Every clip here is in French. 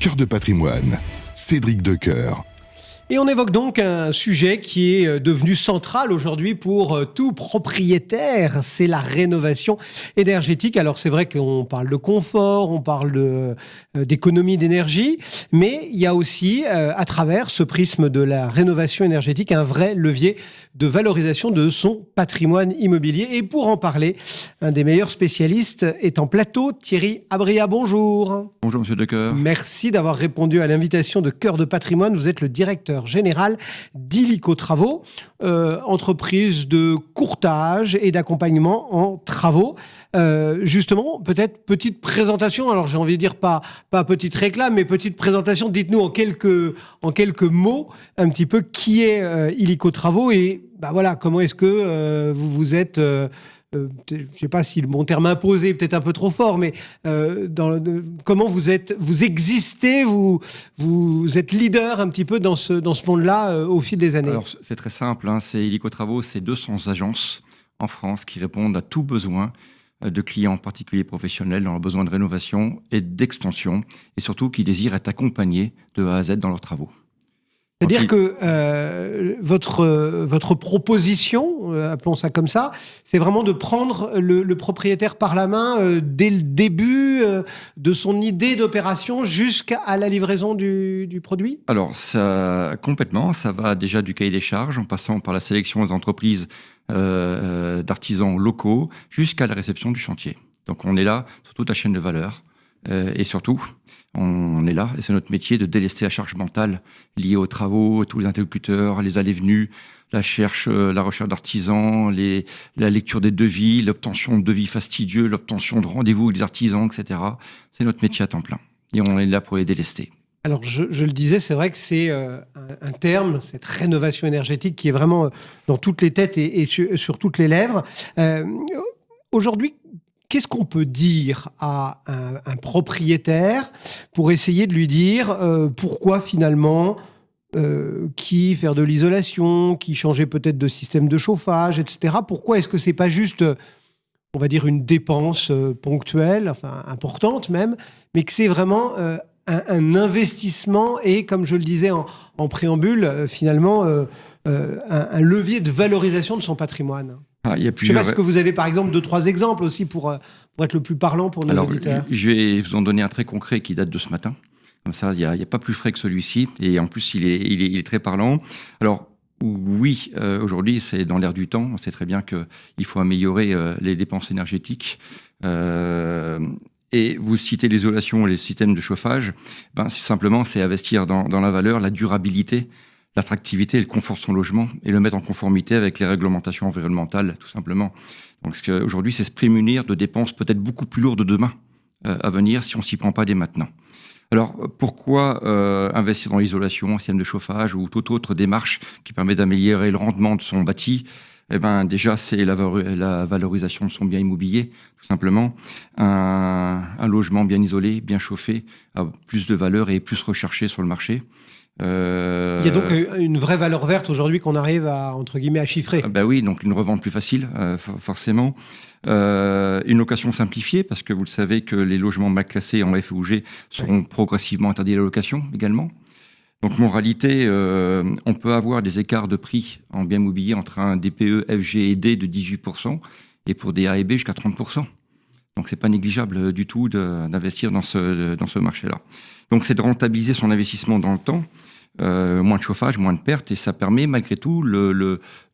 Cœur de patrimoine, Cédric Decoeur. Et on évoque donc un sujet qui est devenu central aujourd'hui pour tout propriétaire, c'est la rénovation énergétique. Alors c'est vrai qu'on parle de confort, on parle d'économie d'énergie, mais il y a aussi, à travers ce prisme de la rénovation énergétique, un vrai levier de valorisation de son patrimoine immobilier. Et pour en parler, un des meilleurs spécialistes est en plateau, Thierry Abria. Bonjour. Bonjour Monsieur Decoeur. Merci d'avoir répondu à l'invitation de Cœur de patrimoine. Vous êtes le directeur général d'Illico Travaux, entreprise de courtage et d'accompagnement en travaux. Justement, peut-être petite présentation. Alors j'ai envie de dire pas petite réclame, mais petite présentation. Dites-nous en quelques mots un petit peu qui est Illico Travaux et voilà, comment est-ce que vous êtes je ne sais pas si le bon terme imposé est peut-être un peu trop fort, mais comment vous existez, vous êtes leader un petit peu dans ce monde-là au fil des années. Alors c'est très simple, c'est Illico Travaux, c'est 200 agences en France qui répondent à tout besoin de clients particuliers professionnels dans leurs besoins de rénovation et d'extension, et surtout qui désirent être accompagnés de A à Z dans leurs travaux. C'est-à-dire que votre proposition, appelons ça comme ça, c'est vraiment de prendre le propriétaire par la main dès le début de son idée d'opération jusqu'à la livraison du produit ? Alors, complètement, ça va déjà du cahier des charges, en passant par la sélection des entreprises d'artisans locaux, jusqu'à la réception du chantier. Donc on est là sur toute la chaîne de valeur, et surtout, on est là, et c'est notre métier de délester la charge mentale liée aux travaux, tous les interlocuteurs, les allées-venues, la recherche d'artisans, la lecture des devis, l'obtention de devis fastidieux, l'obtention de rendez-vous avec les artisans, etc. C'est notre métier à temps plein. Et on est là pour les délester. Alors, je le disais, c'est vrai que c'est un terme, cette rénovation énergétique, qui est vraiment dans toutes les têtes et sur toutes les lèvres. Aujourd'hui, qu'est-ce qu'on peut dire à un propriétaire pour essayer de lui dire pourquoi finalement qui faire de l'isolation, qui changer peut-être de système de chauffage, etc. Pourquoi est-ce que c'est pas juste, on va dire, une dépense ponctuelle, enfin importante même, mais que c'est vraiment un investissement et, comme je le disais en préambule, finalement un levier de valorisation de son patrimoine. Je ne sais pas, est-ce que vous avez par exemple 2-3 exemples aussi pour être le plus parlant pour nos auditeurs ? Je vais vous en donner un très concret qui date de ce matin. Comme ça, il n'y a pas plus frais que celui-ci. Et en plus, il est très parlant. Alors, oui, aujourd'hui, c'est dans l'air du temps. On sait très bien qu'il faut améliorer les dépenses énergétiques. Et vous citez l'isolation et les systèmes de chauffage. C'est investir dans la valeur, la durabilité, l'attractivité et le confort de son logement et le mettre en conformité avec les réglementations environnementales, tout simplement. Donc, aujourd'hui, c'est se prémunir de dépenses peut-être beaucoup plus lourdes demain à venir si on ne s'y prend pas dès maintenant. Alors, pourquoi investir dans l'isolation, un système de chauffage ou toute autre démarche qui permet d'améliorer le rendement de son bâti ? Déjà, c'est la valorisation de son bien immobilier, tout simplement. Un logement bien isolé, bien chauffé, a plus de valeur et est plus recherché sur le marché. Il y a donc une vraie valeur verte aujourd'hui qu'on arrive à, entre guillemets, à chiffrer. Oui, donc une revente plus facile, forcément. Une location simplifiée, parce que vous le savez que les logements mal classés en F ou G seront progressivement interdits à la location également. Donc, moralité, on peut avoir des écarts de prix en bien immobilier entre un DPE, FG et D de 18% et pour des A et B jusqu'à 30%. Donc, c'est pas négligeable du tout d'investir dans ce marché-là. Donc, c'est de rentabiliser son investissement dans le temps, moins de chauffage, moins de pertes, et ça permet malgré tout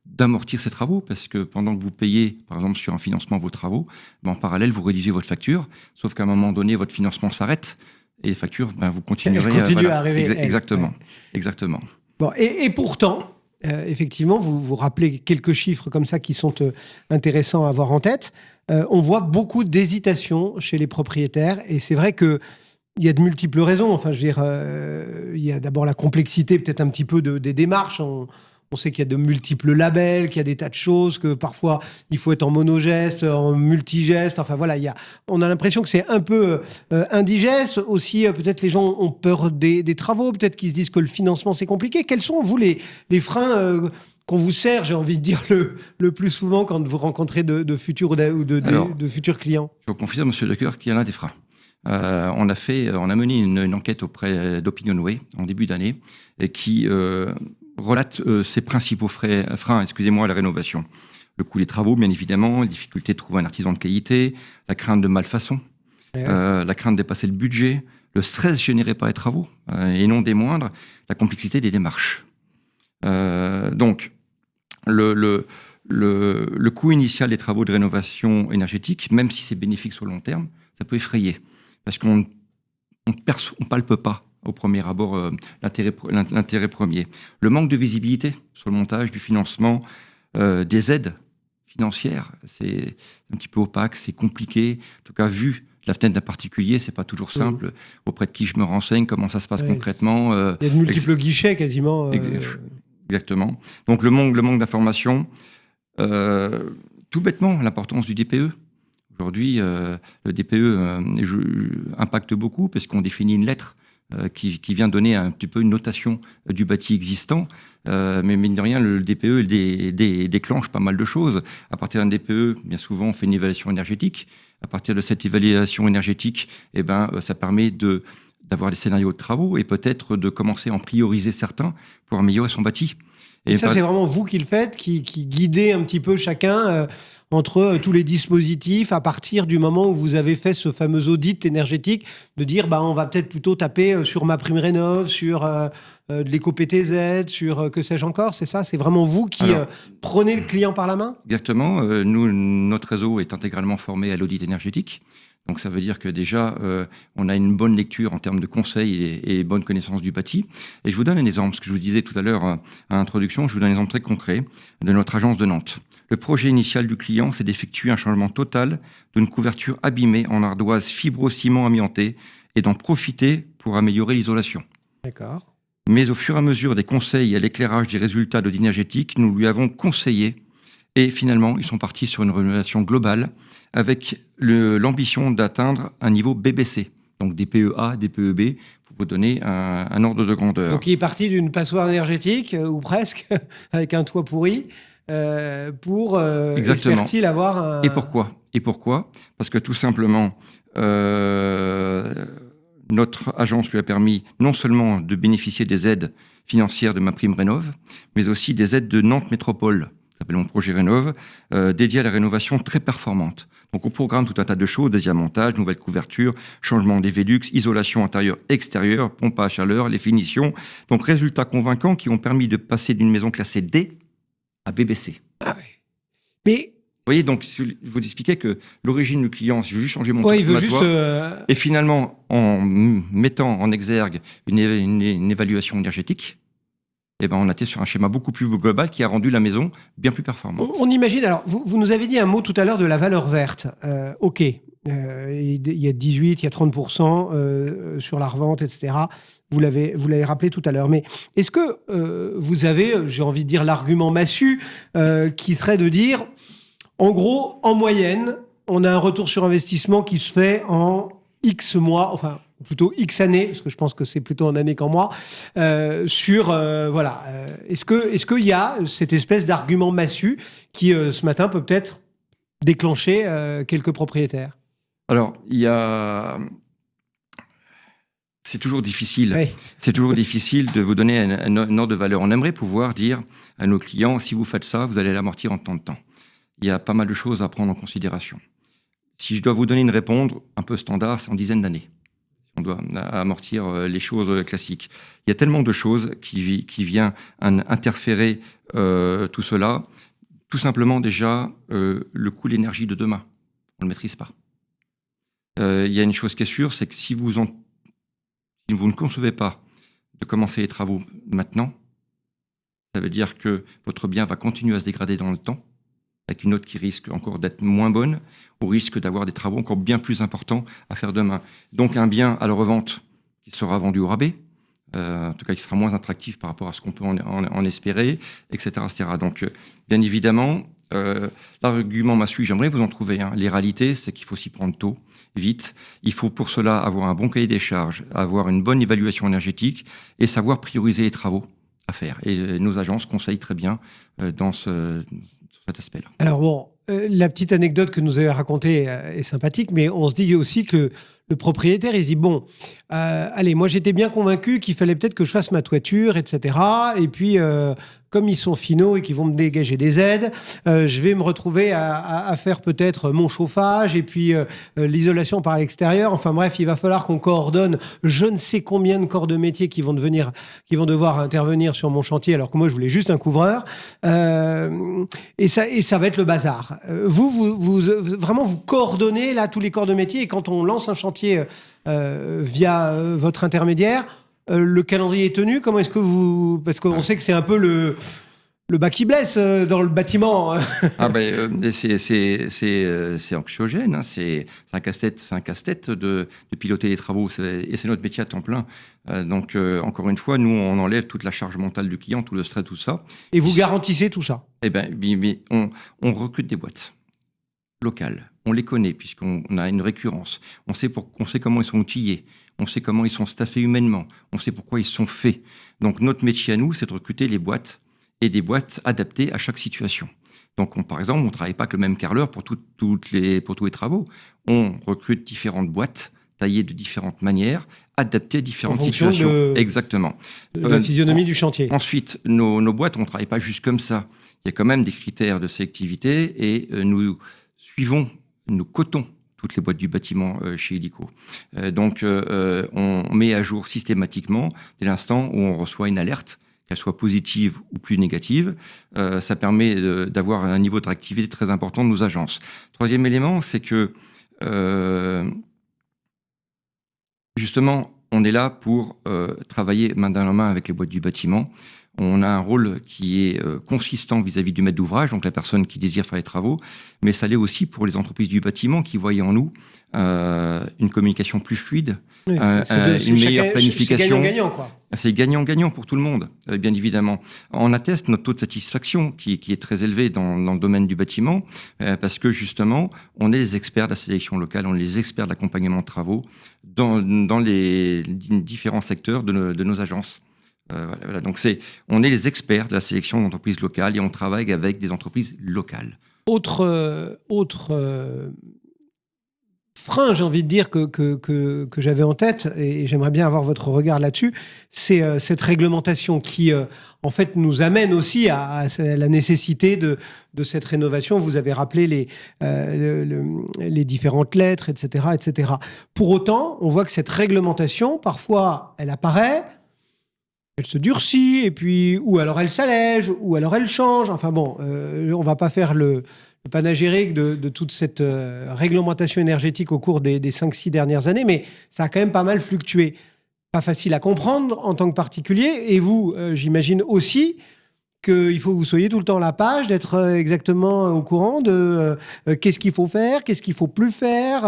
d'amortir ses travaux, parce que pendant que vous payez, par exemple, sur un financement vos travaux, en parallèle, vous réduisez votre facture, sauf qu'à un moment donné, votre financement s'arrête, et les factures, vous continuerez à arriver. Exactement. Exactement. Bon, et pourtant, effectivement, vous rappelez quelques chiffres comme ça qui sont intéressants à avoir en tête. On voit beaucoup d'hésitation chez les propriétaires, et c'est vrai que il y a de multiples raisons. Enfin, je veux dire, il y a d'abord la complexité peut-être un petit peu des démarches. On sait qu'il y a de multiples labels, qu'il y a des tas de choses, que parfois il faut être en monogeste, en multigeste. Enfin voilà, on a l'impression que c'est un peu indigeste. Aussi, peut-être les gens ont peur des travaux, peut-être qu'ils se disent que le financement c'est compliqué. Quels sont, vous, les freins qu'on vous sert, j'ai envie de dire, le plus souvent quand vous rencontrez de futurs ou de futurs clients ? Je vous confirme, monsieur Decoeur, qu'il y en a des freins. on a mené une enquête auprès d'Opinionway en début d'année et qui relate ses principaux freins à la rénovation. Le coût des travaux, bien évidemment, la difficulté de trouver un artisan de qualité, la crainte de malfaçon, la crainte de dépasser le budget, le stress généré par les travaux, et non des moindres, la complexité des démarches. Donc, le coût initial des travaux de rénovation énergétique, même si c'est bénéfique sur le long terme, ça peut effrayer, parce qu'on ne palpe pas au premier abord l'intérêt premier. Le manque de visibilité sur le montage du financement, des aides financières, c'est un petit peu opaque, c'est compliqué. En tout cas, vu la fenêtre d'un particulier, c'est pas toujours simple. Auprès de qui je me renseigne, comment ça se passe concrètement. Il y a de multiples guichets quasiment. Exactement. Donc le manque d'information, tout bêtement, l'importance du DPE. Aujourd'hui, le DPE impacte beaucoup parce qu'on définit une lettre qui vient donner un petit peu une notation du bâti existant. Mais mine de rien, le DPE déclenche pas mal de choses. À partir d'un DPE, bien souvent, on fait une évaluation énergétique. À partir de cette évaluation énergétique, ça permet d'avoir des scénarios de travaux et peut-être de commencer à en prioriser certains pour améliorer son bâti. Et ça, c'est vraiment vous qui le faites, qui guidez un petit peu chacun entre tous les dispositifs à partir du moment où vous avez fait ce fameux audit énergétique, de dire on va peut-être plutôt taper sur MaPrimeRénov', sur de l'éco-PTZ, sur que sais-je encore, c'est ça? C'est vraiment vous qui prenez le client par la main? Exactement. Nous, notre réseau est intégralement formé à l'audit énergétique. Donc ça veut dire que déjà, on a une bonne lecture en termes de conseils et bonne connaissance du bâti. Et je vous donne un exemple, ce que je vous disais tout à l'heure à l'introduction, je vous donne un exemple très concret de notre agence de Nantes. Le projet initial du client, c'est d'effectuer un changement total d'une couverture abîmée en ardoise fibro-ciment amianté et d'en profiter pour améliorer l'isolation. D'accord. Mais au fur et à mesure des conseils et à l'éclairage des résultats d'audit énergétique, nous lui avons conseillé et finalement, ils sont partis sur une rénovation globale avec l'ambition d'atteindre un niveau BBC, donc DPE-A, DPE-B, pour vous donner un ordre de grandeur. Donc il est parti d'une passoire énergétique, ou presque, avec un toit pourri, pour, espère-t-il, avoir un... Et pourquoi? Parce que tout simplement, notre agence lui a permis non seulement de bénéficier des aides financières de MaPrimeRénov', mais aussi des aides de Nantes Métropole, ça s'appelle mon projet Rénov', dédié à la rénovation très performante. Donc au programme, tout un tas de choses, désamiantage, nouvelle couverture, changement des Velux, isolation intérieure-extérieure, pompe à chaleur, les finitions. Donc résultats convaincants qui ont permis de passer d'une maison classée D à BBC. Ah oui. Mais... Vous voyez, donc je vous expliquais que l'origine du client, si je veux juste changer mon il veut juste et finalement, en mettant en exergue une évaluation énergétique, on a été sur un schéma beaucoup plus global qui a rendu la maison bien plus performante. On imagine, alors vous nous avez dit un mot tout à l'heure de la valeur verte. OK, il y a 18, il y a 30% sur la revente, etc. Vous l'avez rappelé tout à l'heure. Mais est-ce que vous avez, j'ai envie de dire, l'argument massu qui serait de dire, en gros, en moyenne, on a un retour sur investissement qui se fait en X mois, enfin plutôt X années, parce que je pense que c'est plutôt en années qu'en mois, voilà. Est-ce qu'il y a cette espèce d'argument massu qui, ce matin, peut peut-être déclencher quelques propriétaires? Alors, c'est toujours difficile. Oui. C'est toujours difficile de vous donner un ordre de valeur. On aimerait pouvoir dire à nos clients, si vous faites ça, vous allez l'amortir en tant de temps. Il y a pas mal de choses à prendre en considération. Si je dois vous donner une réponse un peu standard, c'est en dizaines d'années. On doit amortir les choses classiques. Il y a tellement de choses qui viennent interférer tout cela. Tout simplement, déjà, le coût de l'énergie de demain, on ne le maîtrise pas. Il y a une chose qui est sûre, c'est que si vous ne concevez pas de commencer les travaux maintenant, ça veut dire que votre bien va continuer à se dégrader dans le temps, avec une note qui risque encore d'être moins bonne, au risque d'avoir des travaux encore bien plus importants à faire demain. Donc un bien à la revente qui sera vendu au rabais, en tout cas qui sera moins attractif par rapport à ce qu'on peut en espérer, etc., etc. Donc bien évidemment, l'argument massu, j'aimerais vous en trouver. Les réalités, c'est qu'il faut s'y prendre tôt, vite. Il faut pour cela avoir un bon cahier des charges, avoir une bonne évaluation énergétique et savoir prioriser les travaux à faire. Et nos agences conseillent très bien sur cet aspect-là. Alors bon, La petite anecdote que nous avez racontée est sympathique, mais on se dit aussi que le propriétaire, il se dit, bon, allez, moi j'étais bien convaincu qu'il fallait peut-être que je fasse ma toiture, etc. Et puis, comme ils sont finaux et qu'ils vont me dégager des aides, je vais me retrouver à faire peut-être mon chauffage et puis l'isolation par l'extérieur. Enfin bref, il va falloir qu'on coordonne je ne sais combien de corps de métier qui vont devoir intervenir sur mon chantier, alors que moi je voulais juste un couvreur. Et ça va être le bazar. Vous vraiment vous coordonnez là tous les corps de métier, et quand on lance un chantier via votre intermédiaire, le calendrier est tenu. Comment est-ce que vous... Parce qu'on sait que c'est un peu le bas qui blesse dans le bâtiment. C'est anxiogène, hein. C'est un casse-tête de piloter les travaux, et c'est notre métier à temps plein. Donc, encore une fois, nous, on enlève toute la charge mentale du client, tout le stress, tout ça. Et vous garantissez tout ça? Eh bien, on recrute des boîtes locales. On les connaît, puisqu'on a une récurrence. On sait comment ils sont outillés. On sait comment ils sont staffés humainement. On sait pourquoi ils sont faits. Donc, notre métier à nous, c'est de recruter les boîtes, et des boîtes adaptées à chaque situation. Donc, par exemple, on ne travaille pas avec le même carreleur pour tous les travaux. On recrute différentes boîtes, taillées de différentes manières, adaptées à différentes situations. Exactement. La physionomie du chantier. Ensuite, nos boîtes, on ne travaille pas juste comme ça. Il y a quand même des critères de sélectivité, et nous cotons toutes les boîtes du bâtiment chez Illico. Donc, on met à jour systématiquement dès l'instant où on reçoit une alerte, qu'elle soit positive ou plus négative. Ça permet d'avoir un niveau de réactivité très important de nos agences. Troisième élément, c'est que, justement, on est là pour travailler main dans la main avec les boîtes du bâtiment. On a un rôle qui est consistant vis-à-vis du maître d'ouvrage, donc la personne qui désire faire les travaux, mais ça l'est aussi pour les entreprises du bâtiment qui voient en nous une communication plus fluide, oui, une meilleure planification. C'est gagnant-gagnant, quoi. C'est gagnant-gagnant pour tout le monde, bien évidemment. On atteste notre taux de satisfaction qui est très élevé dans le domaine du bâtiment, parce que justement, on est les experts de la sélection locale, on est les experts de l'accompagnement de travaux dans les différents secteurs de nos agences. Voilà. Donc on est les experts de la sélection d'entreprises locales, et on travaille avec des entreprises locales. Autre frein, j'ai envie de dire, que j'avais en tête, et j'aimerais bien avoir votre regard là-dessus, c'est cette réglementation qui, en fait, nous amène aussi à la nécessité de cette rénovation. Vous avez rappelé les différentes lettres, etc., etc. Pour autant, on voit que cette réglementation, parfois, elle apparaît, elle se durcit, et puis ou alors elle s'allège, ou alors elle change. Enfin bon, on va pas faire le panégyrique de toute cette réglementation énergétique au cours des 5-6 dernières années, mais ça a quand même pas mal fluctué. Pas facile à comprendre en tant que particulier. Et vous, j'imagine aussi qu'il faut que vous soyez tout le temps à la page, d'être exactement au courant de qu'est-ce qu'il faut faire, qu'est-ce qu'il faut plus faire,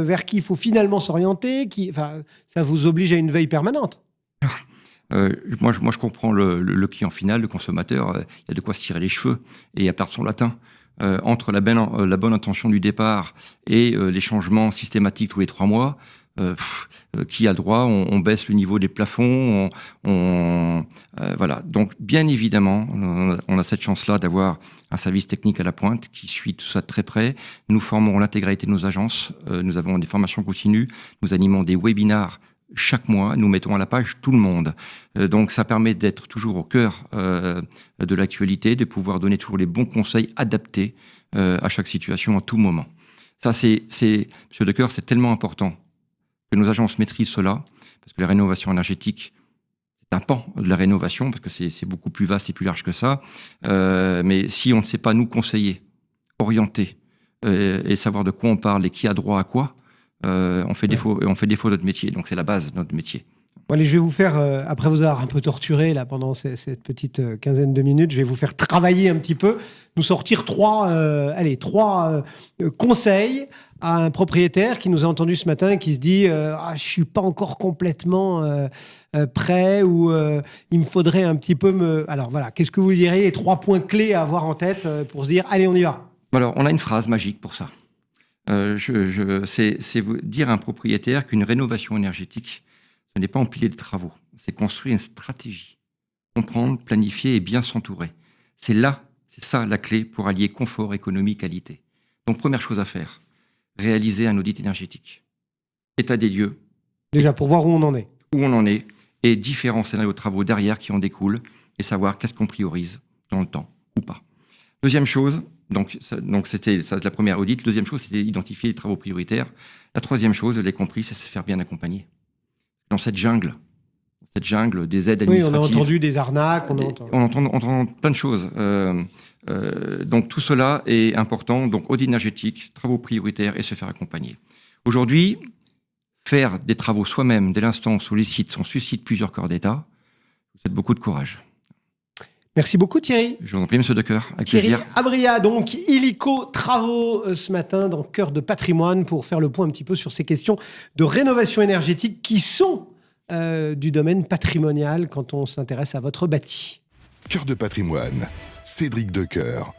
vers qui il faut finalement s'orienter. Enfin, ça vous oblige à une veille permanente. Moi, je comprends le client final, le consommateur. Il y a de quoi se tirer les cheveux et à perdre son latin. Entre la bonne intention du départ et les changements systématiques tous les 3 mois, qui a le droit, on baisse le niveau des plafonds, voilà. Donc, bien évidemment, on a cette chance-là d'avoir un service technique à la pointe qui suit tout ça de très près. Nous formons l'intégralité de nos agences, nous avons des formations continues, nous animons des webinars chaque mois, nous mettons à la page tout le monde. Donc ça permet d'être toujours au cœur de l'actualité, de pouvoir donner toujours les bons conseils adaptés à chaque situation, à tout moment. Ça, Monsieur Decoeur, c'est tellement important que nos agences maîtrisent cela, parce que la rénovation énergétique, c'est un pan de la rénovation, parce que c'est beaucoup plus vaste et plus large que ça. Mais si on ne sait pas nous conseiller, orienter, et savoir de quoi on parle et qui a droit à quoi, on fait défaut de notre métier. Donc c'est la base de notre métier. Bon, allez, je vais vous faire, après vous avoir un peu torturé là, pendant cette petite quinzaine de minutes, je vais vous faire travailler un petit peu, nous sortir trois conseils à un propriétaire qui nous a entendu ce matin et qui se dit je ne suis pas encore complètement prêt, ou il me faudrait un petit peu Alors voilà, qu'est-ce que vous diriez, les 3 points clés à avoir en tête pour se dire allez, on y va? Alors, on a une phrase magique pour ça. C'est vous dire à un propriétaire qu'une rénovation énergétique, ce n'est pas empiler des travaux, c'est construire une stratégie, comprendre, planifier et bien s'entourer. C'est ça la clé pour allier confort, économie, qualité. Donc, première chose à faire, réaliser un audit énergétique. État des lieux, Déjà, pour voir où on en est. où on en est, et différents scénarios de travaux derrière qui en découlent, et savoir qu'est-ce qu'on priorise dans le temps ou pas. Deuxième chose, donc c'était la première audit. Deuxième chose, c'était identifier les travaux prioritaires. La troisième chose, je l'ai compris, c'est se faire bien accompagner. Dans cette jungle des aides Oui, on administratives. a entendu des arnaques, On entend plein de choses. Donc tout cela est important. Donc audit énergétique, travaux prioritaires et se faire accompagner. Aujourd'hui, faire des travaux soi-même dès l'instant où les sites, on suscite plusieurs corps d'État. Vous faites beaucoup de courage. Merci beaucoup Thierry. Je vous en prie, monsieur Decoeur, avec Thierry plaisir. Abria, donc illico Travaux ce matin dans Cœur de Patrimoine pour faire le point un petit peu sur ces questions de rénovation énergétique qui sont du domaine patrimonial quand on s'intéresse à votre bâti. Cœur de patrimoine, Cédric Decoeur.